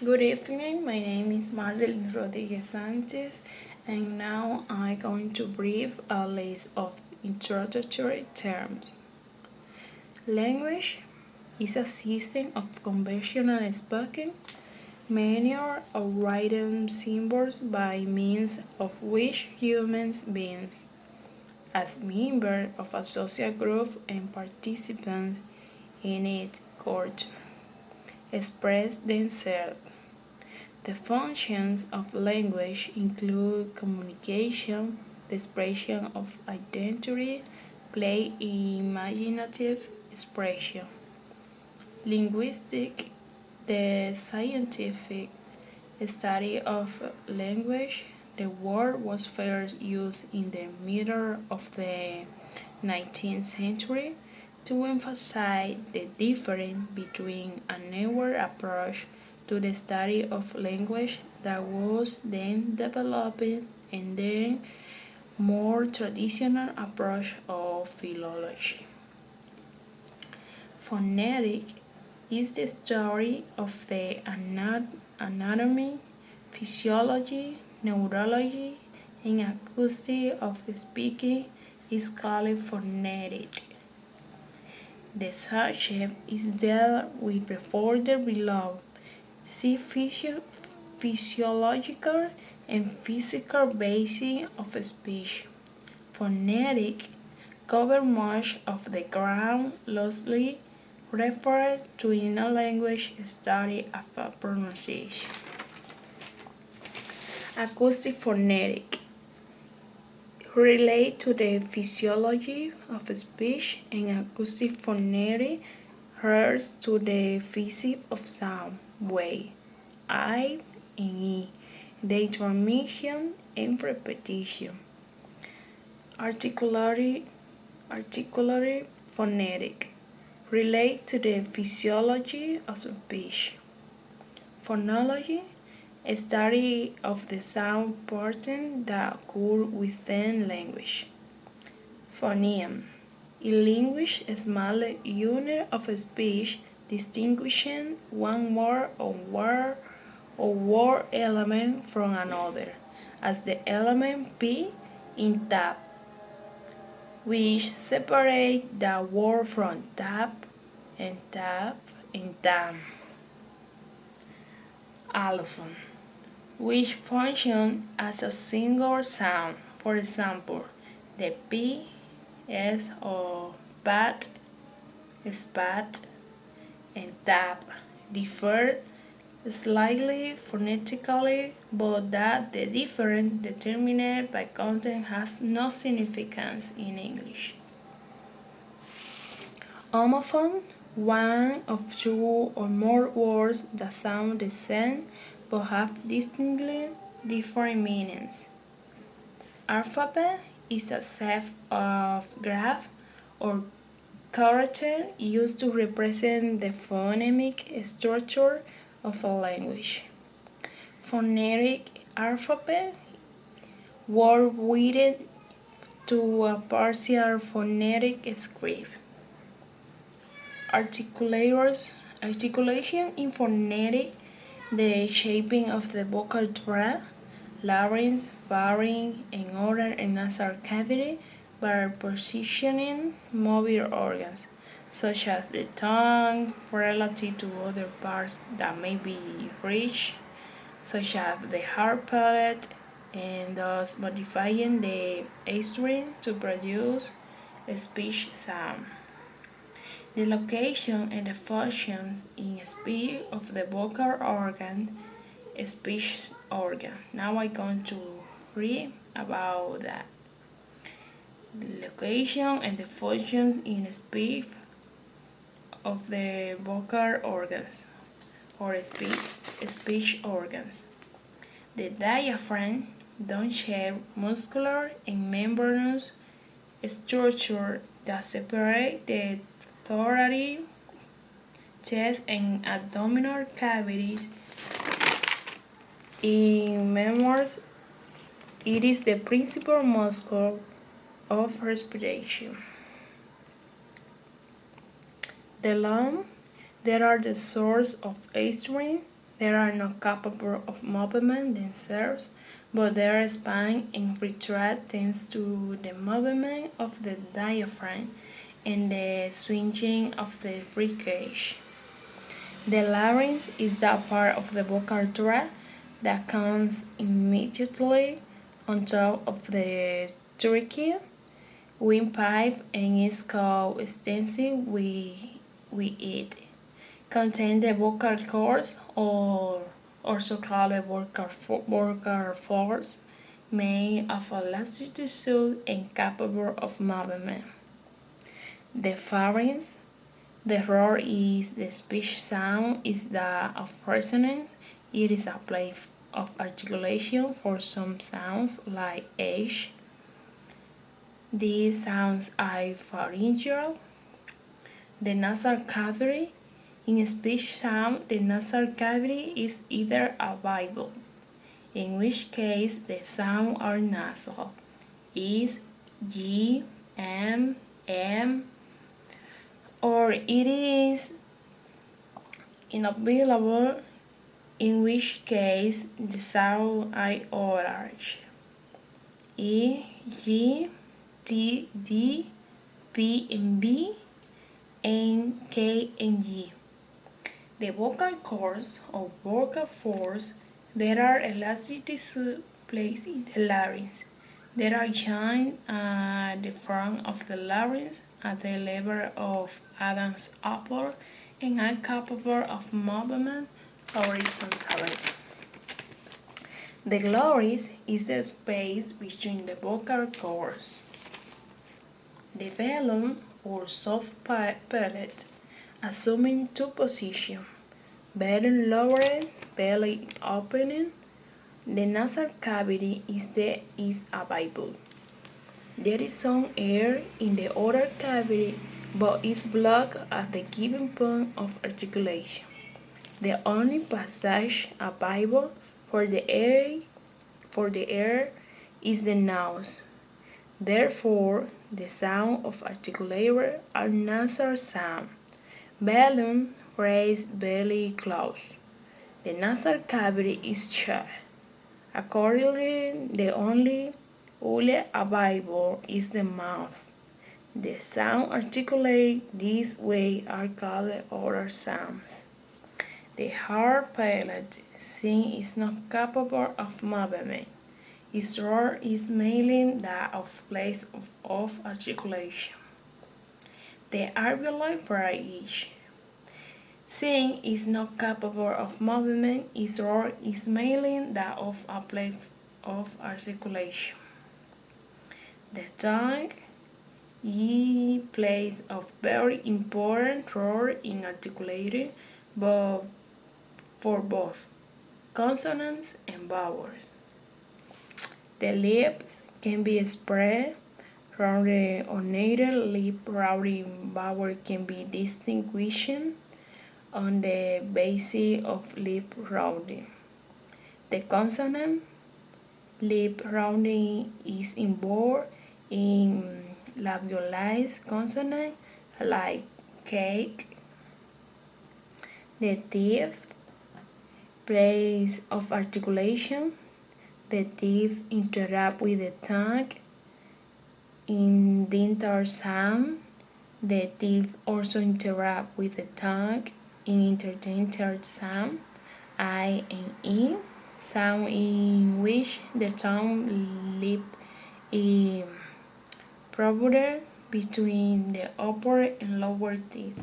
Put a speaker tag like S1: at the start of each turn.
S1: Good evening, my name is Mardelin Rodriguez Sanchez, and now I'm going to brief a list of introductory terms. Language is a system of conventional spoken, manner or written symbols by means of which human beings, as members of a social group and participants in its culture, express themselves. The functions of language include communication, the expression of identity, play, imaginative expression. Linguistic, the scientific study of language. The word was first used in the middle of the 19th century to emphasize the difference between a newer approach to the study of language that was then developing and then more traditional approach of philology. Phonetic is the story of the anatomy, physiology, neurology, and acoustics of speaking is called phonetic. The subject is dealt with before the below. See physiological and physical basis of speech. Phonetic cover much of the ground loosely referred to in a language study of pronunciation. Acoustic phonetic relate to the physiology of speech, and acoustic phonetic refers to the physics of sound, way, I, and E, their transmission and repetition. Articulatory phonetic relate to the physiology of speech. Phonology, a study of the sound patterns that occur within language. Phoneme, in language, a small unit of speech distinguishing one word element from another, as the element P in tap, which separate the word from tap and dam. Allophone, which function as a single sound. For example, the P, S or bat, spat, and tap differ slightly phonetically, but that the difference determined by content has no significance in English. Homophone, one of two or more words that sound the same but have distinctly different meanings. Alphabet is a set of graph or characters used to represent the phonemic structure of a language. Phonetic alphabet, word weighted to a partial phonetic script. Articulation in phonetic, the shaping of the vocal tract, larynx, pharynx, and other nasal cavity by positioning mobile organs, such as the tongue, relative to other parts that may be reached, such as the hard palate, and thus modifying the A-string to produce a speech sound. The location and the functions in speech of the vocal organ, speech organ. Now I'm going to read about that. The location and the functions in speech of the vocal organs or speech organs. The diaphragm, dome-shaped, muscular, and membranous structure that separate the thoracic, chest, and abdominal cavities. In mammals, it is the principal muscle of respiration. The lungs, they are the source of oxygen They are not capable of movement themselves, but their spine and retract thanks to the movement of the diaphragm and the swinging of the ribcage. The larynx is that part of the vocal tract that comes immediately on top of the trachea, windpipe, and is co-extensive with it. Contain the vocal cords, or also called vocal folds, made of elastic tissue and capable of movement. The pharynx, the roar is the speech sound, is that of resonance. It is a place of articulation for some sounds like H. These sounds are pharyngeal. The nasal cavity. In speech sound, the nasal cavity is either a vowel, in which case the sounds are nasal, is G, M, or it is inaudible, in which case the sound are oral, E, G, T, D, P and B, and K and G. The vocal cords or vocal folds, there are elastic tissue placed in the larynx. There are joined at the front of the larynx at the level of Adam's apple and are capable of movement horizontally. The glottis is the space between the vocal cords. The velum or soft palate, assuming two positions, velum lowered, belly opening. The nasal cavity is available. There is some air in the oral cavity, but it's blocked at the given point of articulation. The only passage available for the air is the nose. Therefore, the sound of articulator are nasal sound. Velum raised, belly closed. The nasal cavity is shut. Accordingly, the only ule available is the mouth. The sounds articulated this way are called oral sounds. The hard palate since is not capable of movement. Its roar is mainly that of place of articulation. The alveoli bridge since is not capable of movement, its roar is mainly that of a place of articulation. The tongue plays a very important role in articulating for both consonants and vowels. The lips can be spread. Rounded or native lip rounding vowel can be distinguished on the basis of lip rounding. The consonant lip rounding is involved in labialized consonant like cake. The teeth, place of articulation. The teeth interact with the tongue in dental sound. The teeth also interact with the tongue in interdental sound, I and E, sound in which the tongue lip is protruded between the upper and lower teeth.